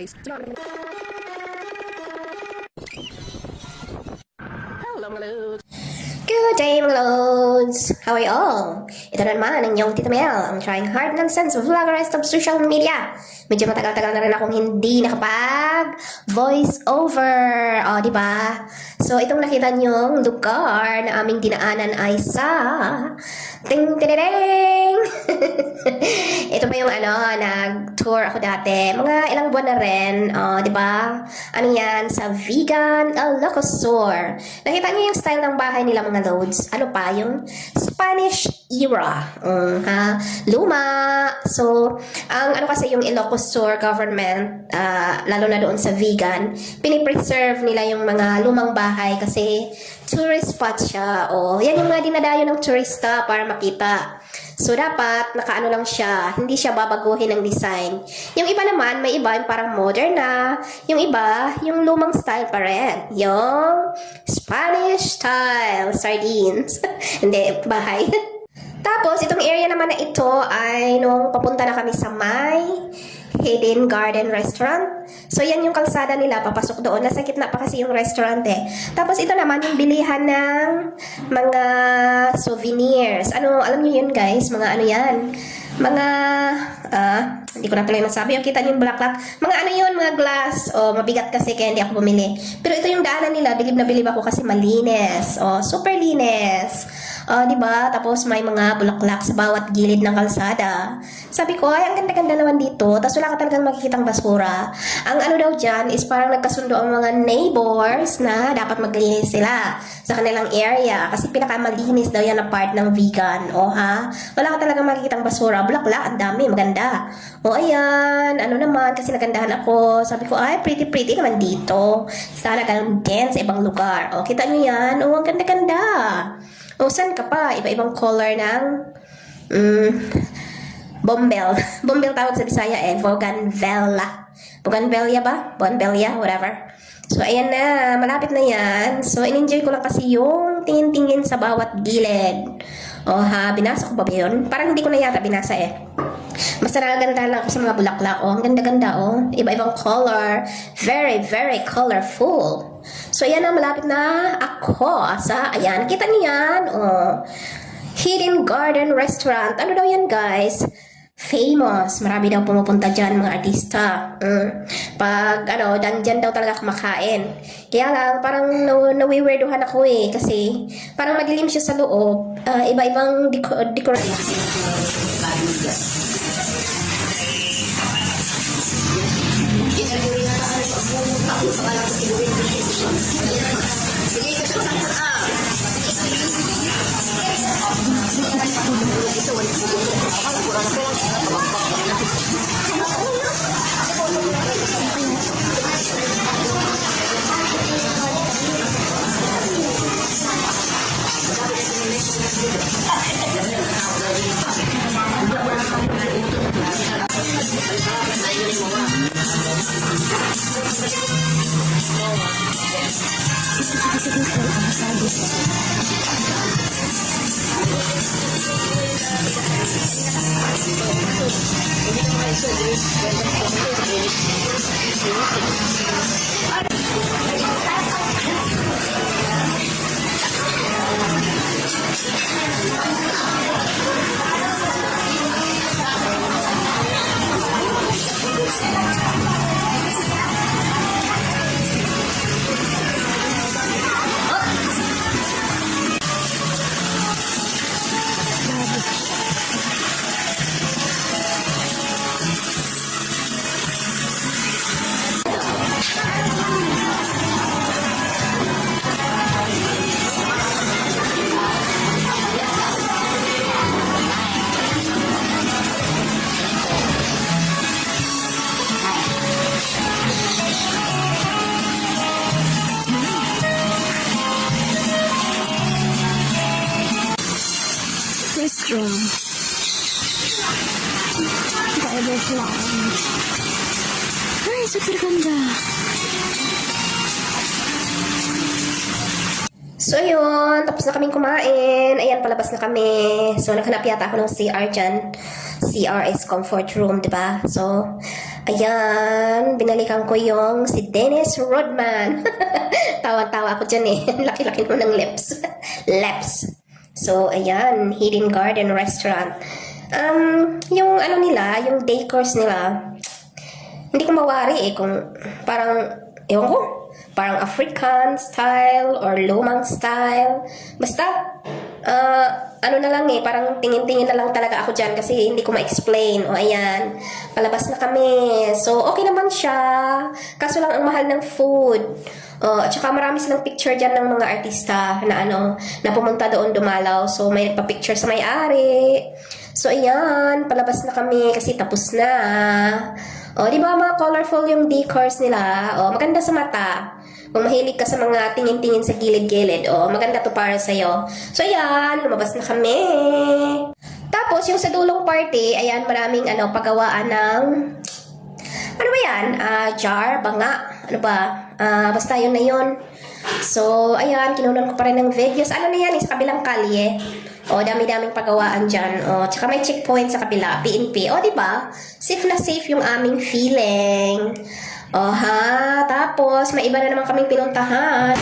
please. Hello, mga lods. Good day mga lods! How are you all? Ito na naman ang inyong Tita Mel, ang trying hard nonsense vloggerist of social media. Medyo matagal-tagal na rin akong hindi nakapag voice over. O, diba? So, itong nakita niyong lugar na aming dinaanan ay sa ting ting ting. Ito pa yung nag-tour ako dati. Mga ilang buwan na rin. O, diba? Ano yan? Sa Vegan Ilocosur. Nakita niyo yung style ng bahay nila mga loads. Ano pa? Yung Spanish era. Luma. So, ang ano kasi yung Ilocosur government, lalo na doon sa vegan, pinipreserve nila yung mga lumang bahay kasi tourist spot siya. O, yan yung mga dinadayo ng turista para makita. So, dapat, nakaano lang siya. Hindi siya babaguhin ng design. Yung iba naman, may iba yung parang modern na. Yung iba, yung lumang style pa rin. Yung Spanish style sardines. Hindi, bahay. Tapos, itong area naman na ito ay nung papunta na kami sa may Hidden Garden Restaurant. So, yan yung kalsada nila. Papasok doon. Nasa gitna pa kasi yung restaurant eh. Tapos, ito naman yung bilihan ng mga souvenirs. Alam niyo yun guys? Mga ano yan? Mga, hindi ko na tuloy masabi. Yung kita niyo yung bulaklak. Mga ano yun? Mga glass. O, mabigat kasi kaya hindi ako bumili. Pero ito yung daanan nila. Bilib na bilib ako kasi malinis. O, super linis. Diba? Tapos may mga bulaklak sa bawat gilid ng kalsada. Sabi ko, ay, ang ganda-ganda naman dito. Tapos wala ka talagang makikitang basura. Ang ano daw dyan is parang nagkasundo ang mga neighbors na dapat maglinis sila sa kanilang area. Kasi pinakamalinis daw yan na part ng vegan. Wala ka talagang makikitang basura. Bulaklak, ang dami, maganda. Ayan, ano naman, kasi nagandahan ako. Sabi ko, ay, pretty naman dito. Sana ganun din sa ibang lugar. Kita nyo yan? Ang ganda-ganda. Saan ka pa? Iba-ibang color ng bombel. Bombel tawag sa Bisaya eh. Bougainvillea. Bougainvillea ba? Bougainvillea, whatever. So, ayan na. Malapit na yan. So, in-enjoy ko lang kasi yung tingin-tingin sa bawat gilid. Binasa ko ba yun? Parang hindi ko na yata binasa eh. Basta nagaganda lang ako sa mga bulaklak. Ang ganda-ganda Iba-ibang color. Very colorful. So, ayan na, malapit na ako sa, ayan, kita niyo yan, Hidden Garden Restaurant. Ano daw yan, guys? Famous. Marami daw pumupunta dyan, mga artista. Pag, dyan daw talaga kumakain. Kaya lang, parang nawiweirduhan ako eh, kasi parang madilim siya sa loob. Iba-ibang decoration. Restaurant. Forever Flowers. Ay, super ganda. So, yun. Tapos na kaming kumain. Ayan, palabas na kami. So, naghanap yata ako ng CR dyan CR is comfort room, di ba? So, ayan, binalikan ko yung si Dennis Rodman. Tawa-tawa ako dyan eh. Laki-laki mo ng lips. Lips. So, ayan, Hidden Garden Restaurant. Yung ano nila, yung decors nila, hindi ko mawari eh kung parang, ewan ko, parang African style or lumang style. Basta, ano na lang eh, parang tingin-tingin na lang talaga ako dyan kasi hindi ko ma-explain. O ayan, palabas na kami. So, okay naman siya. Kaso lang ang mahal ng food. At saka marami silang picture dyan ng mga artista na ano, na pumunta doon dumalaw. So, may nagpa-picture sa may-ari. So, ayan, palabas na kami kasi tapos na. O, di ba mga colorful yung decors nila? O, maganda sa mata. Kung mahilig ka sa mga tingin-tingin sa gilid-gilid, o, maganda to para sa'yo. So, ayan, lumabas na kami. Tapos, yung sa dulong party, ayan, maraming ano, pagawaan ng, ano ba yan? Jar, banga, ano ba? Basta yun na yun. So, ayan, kinunan ko pa rin ng videos. Ano na yan, sa kabilang kalye. O, dami-daming pagawaan dyan. O, tsaka may checkpoint sa kabila, PNP. O, diba? Safe na safe yung aming feeling. O, ha? Tapos, may iba na naman kaming pinuntahan.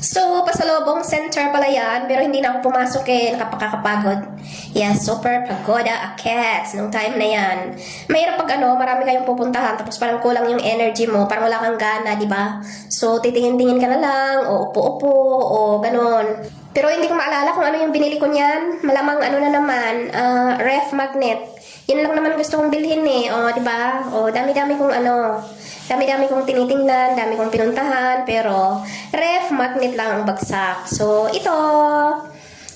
So, pasalubong center pala yan, pero hindi na ako pumasok eh, nakapagod. Yes, super pagoda akets nung time na yan. Mahirap pag ano, marami kayong pupuntahan, tapos parang kulang yung energy mo, parang wala kang gana, di ba? So, titingin-tingin ka na lang, o upo-upo, o ganon. Pero hindi ko maalala kung ano yung binili ko niyan. Malamang ano na naman, ref magnet. Yun lang naman gusto kong bilhin eh, o, di ba? O, dami-dami kong ano, dami-dami kong tinitingnan, dami kong pinuntahan, pero ref magnet lang ang bagsak. So, ito,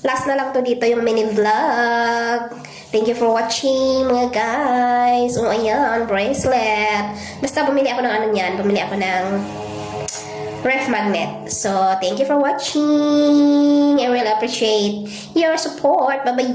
last na lang to dito yung mini vlog. Thank you for watching, mga guys. O, ayan, bracelet. Basta bumili ako ng ano niyan, bumili ako ng ref magnet. So, thank you for watching. I really appreciate your support. Bye-bye.